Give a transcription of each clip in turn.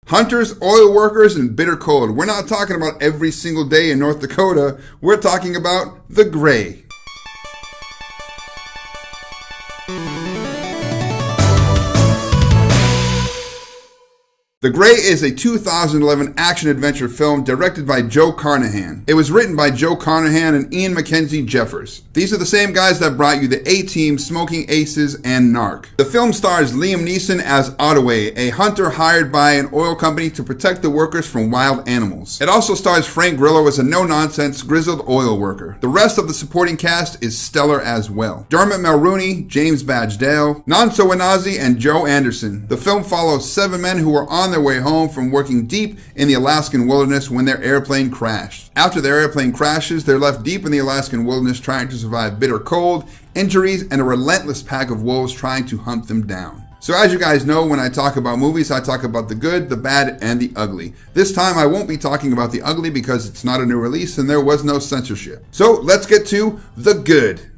Hunters, oil workers, and bitter cold. We're not talking about every single day in North Dakota. We're talking about the gray. The Gray is a 2011 action-adventure film directed by Joe Carnahan. It was written by Joe Carnahan and Ian Mackenzie Jeffers. These are the same guys that brought you the A-Team, Smoking Aces, and Narc. The film stars Liam Neeson as Anozie, a hunter hired by an oil company to protect the workers from wild animals. It also stars Frank Grillo as a no-nonsense, grizzled oil worker. The rest of the supporting cast is stellar as well. Dermot Mulroney, James Badge Dale, Nonso, Anozie, and Joe Anderson. The film follows 7 men who are on their way home from working deep in the Alaskan wilderness when their airplane crashed. After their airplane crashes, they're left deep in the Alaskan wilderness trying to survive bitter cold, injuries, and a relentless pack of wolves trying to hunt them down. So as you guys know, when I talk about movies, I talk about the good, the bad, and the ugly. This time I won't be talking about the ugly because it's not a new release and there was no censorship. So let's get to the good.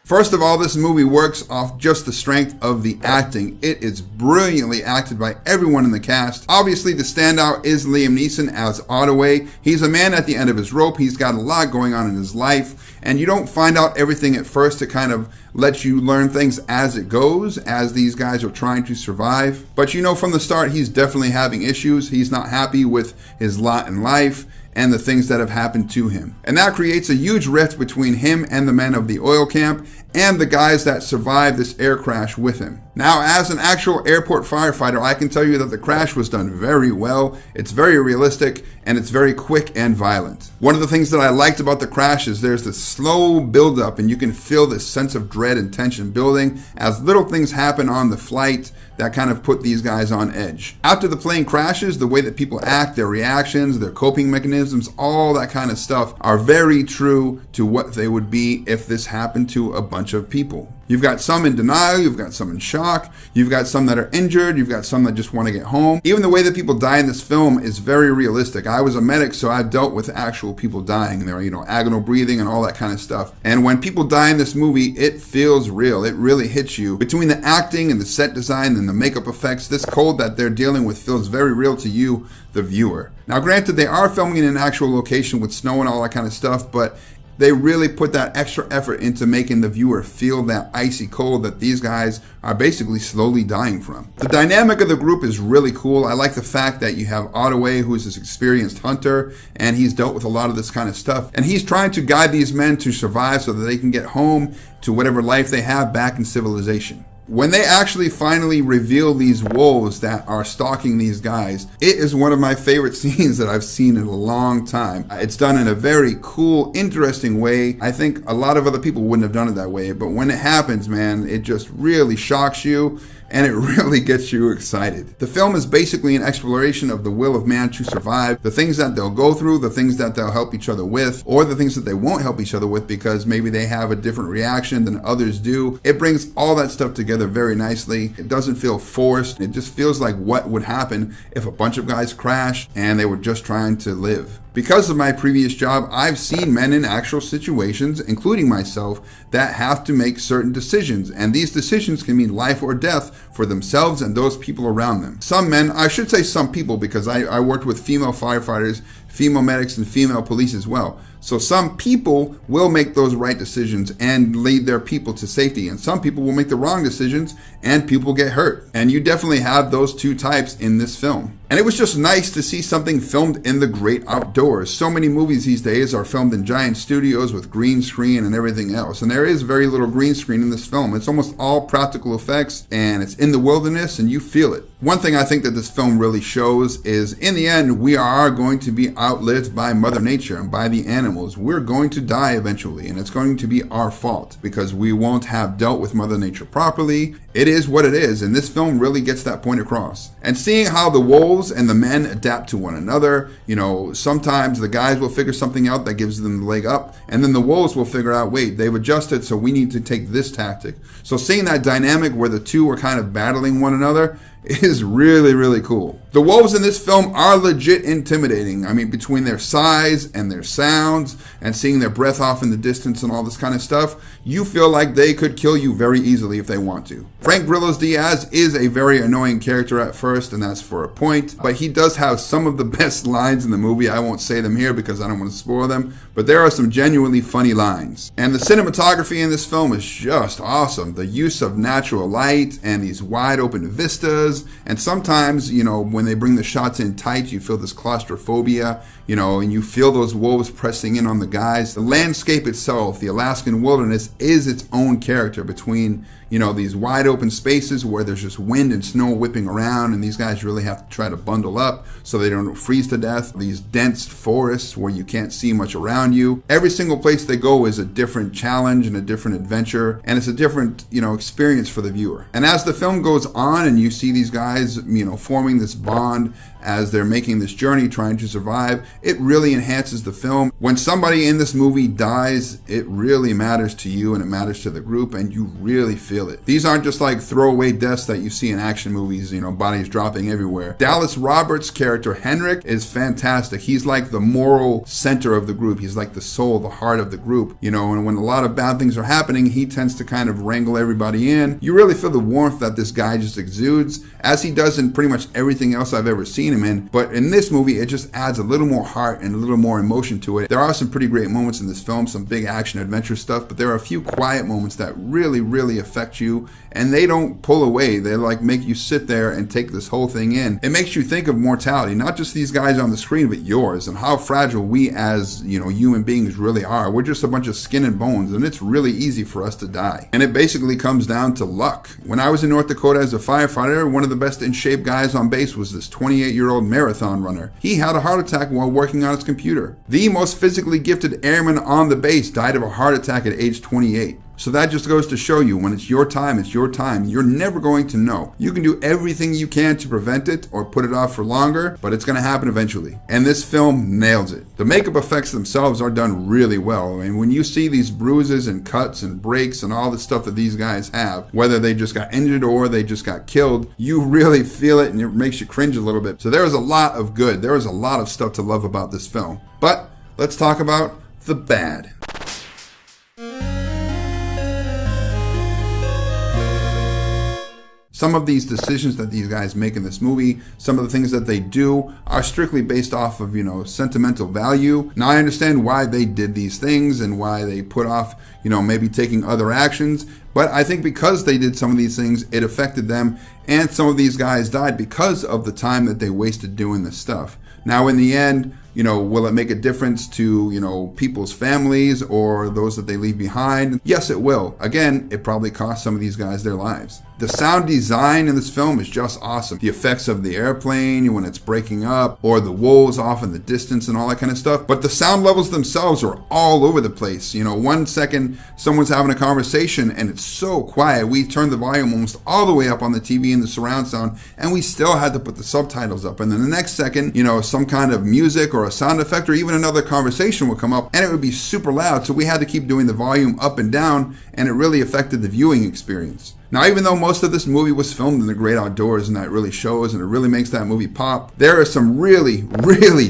First of all, this movie works off just the strength of the acting. It is brilliantly acted by everyone in the cast. Obviously, the standout is Liam Neeson as Anozie. He's a man at the end of his rope. He's got a lot going on in his life, and you don't find out everything at first. To kind of let you learn things as it goes, as these guys are trying to survive. But you know from the start, he's definitely having issues. He's not happy with his lot in life and the things that have happened to him. And that creates a huge rift between him and the men of the oil camp and the guys that survived this air crash with him. Now, as an actual airport firefighter, I can tell you that the crash was done very well. It's very realistic and it's very quick and violent. One of the things that I liked about the crash is there's this slow buildup and you can feel this sense of dread and tension building as little things happen on the flight that kind of put these guys on edge. After the plane crashes, the way that people act, their reactions, their coping mechanisms, all that kind of stuff are very true to what they would be if this happened to a bunch of people. You've got some in denial, you've got some in shock, you've got some that are injured, you've got some that just want to get home. Even the way that people die in this film is very realistic. I was a medic, so I've dealt with actual people dying. There are, agonal breathing and all that kind of stuff. And when people die in this movie, it feels real. It really hits you. Between the acting and the set design and the makeup effects, this cold that they're dealing with feels very real to you, the viewer. Now, granted, they are filming in an actual location with snow and all that kind of stuff, but they really put that extra effort into making the viewer feel that icy cold that these guys are basically slowly dying from. The dynamic of the group is really cool. I like the fact that you have Anozie, who is this experienced hunter, and he's dealt with a lot of this kind of stuff. And he's trying to guide these men to survive so that they can get home to whatever life they have back in civilization. When they actually finally reveal these wolves that are stalking these guys, it is one of my favorite scenes that I've seen in a long time. It's done in a very cool, interesting way. I think a lot of other people wouldn't have done it that way, but when it happens, man, it just really shocks you and it really gets you excited. The film is basically an exploration of the will of man to survive, the things that they'll go through, the things that they'll help each other with, or the things that they won't help each other with because maybe they have a different reaction than others do. It brings all that stuff together very nicely. It doesn't feel forced. It just feels like what would happen if a bunch of guys crashed and they were just trying to live. Because of my previous job, I've seen men in actual situations, including myself, that have to make certain decisions. And these decisions can mean life or death for themselves and those people around them. Some men, I should say some people, because I worked with female firefighters, female medics, and female police as well. So some people will make those right decisions and lead their people to safety. And some people will make the wrong decisions and people get hurt. And you definitely have those two types in this film. And it was just nice to see something filmed in the great outdoors. So many movies these days are filmed in giant studios with green screen and everything else. And there is very little green screen in this film. It's almost all practical effects and it's in the wilderness and you feel it. One thing I think that this film really shows is in the end, we are going to be outlived by Mother Nature and by the animals. We're going to die eventually and it's going to be our fault because we won't have dealt with Mother Nature properly. It is what it is, and this film really gets that point across. And seeing how the wolves and the men adapt to one another, sometimes the guys will figure something out that gives them the leg up, and then the wolves will figure out, wait, they've adjusted, so we need to take this tactic. So seeing that dynamic where the two are kind of battling one another, is really, really cool. The wolves in this film are legit intimidating. I mean, between their size and their sounds and seeing their breath off in the distance and all this kind of stuff, you feel like they could kill you very easily if they want to. Frank Grillo's Diaz is a very annoying character at first, and that's for a point, but he does have some of the best lines in the movie. I won't say them here because I don't want to spoil them, but there are some genuinely funny lines. And the cinematography in this film is just awesome. The use of natural light and these wide open vistas, and sometimes, when they bring the shots in tight, you feel this claustrophobia, and you feel those wolves pressing in on the guys. The landscape itself, the Alaskan Wilderness, is its own character between, these wide open spaces where there's just wind and snow whipping around, and these guys really have to try to bundle up so they don't freeze to death. These dense forests where you can't see much around you. Every single place they go is a different challenge and a different adventure, and it's a different, experience for the viewer. And as the film goes on and you see these guys, forming this bond as they're making this journey, trying to survive, it really enhances the film. When somebody in this movie dies, it really matters to you and it matters to the group, and you really feel it. These aren't just like throwaway deaths that you see in action movies, bodies dropping everywhere. Dallas Roberts' character Henrik is fantastic. He's like the moral center of the group. He's like the soul, the heart of the group, and when a lot of bad things are happening, he tends to kind of wrangle everybody in. You really feel the warmth that this guy just exudes, as he does in pretty much everything else I've ever seen him in. But in this movie, it just adds a little more heart and a little more emotion to it. There are some pretty great moments in this film, some big action adventure stuff, but there are a few quiet moments that really, really affect you, and they don't pull away. They make you sit there and take this whole thing in. It makes you think of mortality, not just these guys on the screen, but yours, and how fragile we as, human beings really are. We're just a bunch of skin and bones, and it's really easy for us to die. And it basically comes down to luck. When I was in North Dakota as a firefighter, one of the best in shape guys on base was this 28-year-old marathon runner. He had a heart attack while working on his computer. The most physically gifted airman on the base died of a heart attack at age 28. So that just goes to show you, when it's your time, it's your time. You're never going to know. You can do everything you can to prevent it or put it off for longer, but it's going to happen eventually. And this film nails it. The makeup effects themselves are done really well. And when you see these bruises and cuts and breaks and all the stuff that these guys have, whether they just got injured or they just got killed, you really feel it, and it makes you cringe a little bit. So there is a lot of good. There is a lot of stuff to love about this film. But let's talk about the bad. Some of these decisions that these guys make in this movie, some of the things that they do, are strictly based off of, sentimental value. Now, I understand why they did these things and why they put off, maybe taking other actions. But I think because they did some of these things, it affected them. And some of these guys died because of the time that they wasted doing this stuff. Now, in the end, will it make a difference to, people's families or those that they leave behind? Yes, it will. Again, it probably cost some of these guys their lives. The sound design in this film is just awesome. The effects of the airplane when it's breaking up, or the wolves off in the distance and all that kind of stuff. But the sound levels themselves are all over the place. 1 second someone's having a conversation and it's so quiet. We turned the volume almost all the way up on the TV and the surround sound, and we still had to put the subtitles up. And then the next second, some kind of music or a sound effect or even another conversation would come up, and it would be super loud. So we had to keep doing the volume up and down, and it really affected the viewing experience. Now, even though most of this movie was filmed in the great outdoors, and that really shows, and it really makes that movie pop, there are some really, really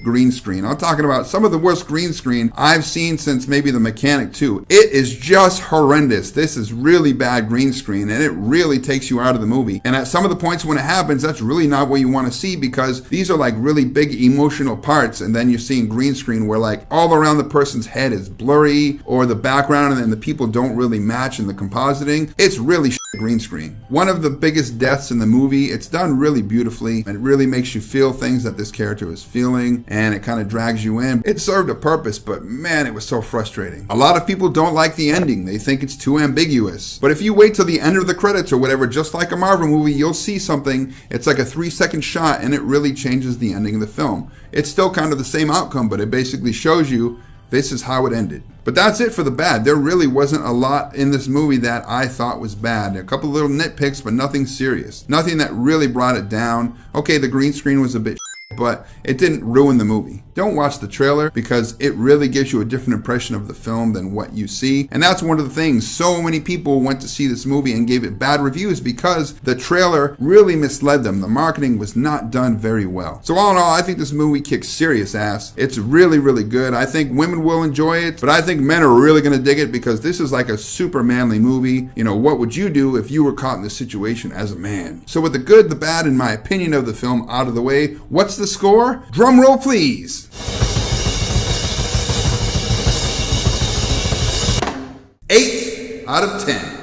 green screen. I'm talking about some of the worst green screen I've seen since maybe The Mechanic 2. It is just horrendous. This is really bad green screen, and it really takes you out of the movie. And at some of the points when it happens, that's really not what you want to see, because these are like really big emotional parts, and then you're seeing green screen where like all around the person's head is blurry, or the background and then the people don't really match in the compositing. It's really green screen. One of the biggest deaths in the movie. It's done really beautifully. It really makes you feel things that this character is feeling, and it kind of drags you in. It served a purpose, but man, it was so frustrating. A lot of people don't like the ending. They think it's too ambiguous. But if you wait till the end of the credits or whatever, just like a Marvel movie, you'll see something. It's like a 3-second shot, and it really changes the ending of the film. It's still kind of the same outcome, but it basically shows you this is how it ended. But that's it for the bad. There really wasn't a lot in this movie that I thought was bad. A couple little nitpicks, but nothing serious. Nothing that really brought it down. Okay, the green screen was a bit but it didn't ruin the movie. Don't watch the trailer because it really gives you a different impression of the film than what you see. And that's one of the things. So many people went to see this movie and gave it bad reviews because the trailer really misled them. The marketing was not done very well. So all in all, I think this movie kicks serious ass. It's really, really good. I think women will enjoy it, but I think men are really going to dig it because this is like a super manly movie. You know, what would you do if you were caught in this situation as a man? So with the good, the bad, and my opinion of the film out of the way, what's the score? Drum roll, please. 8 out of 10.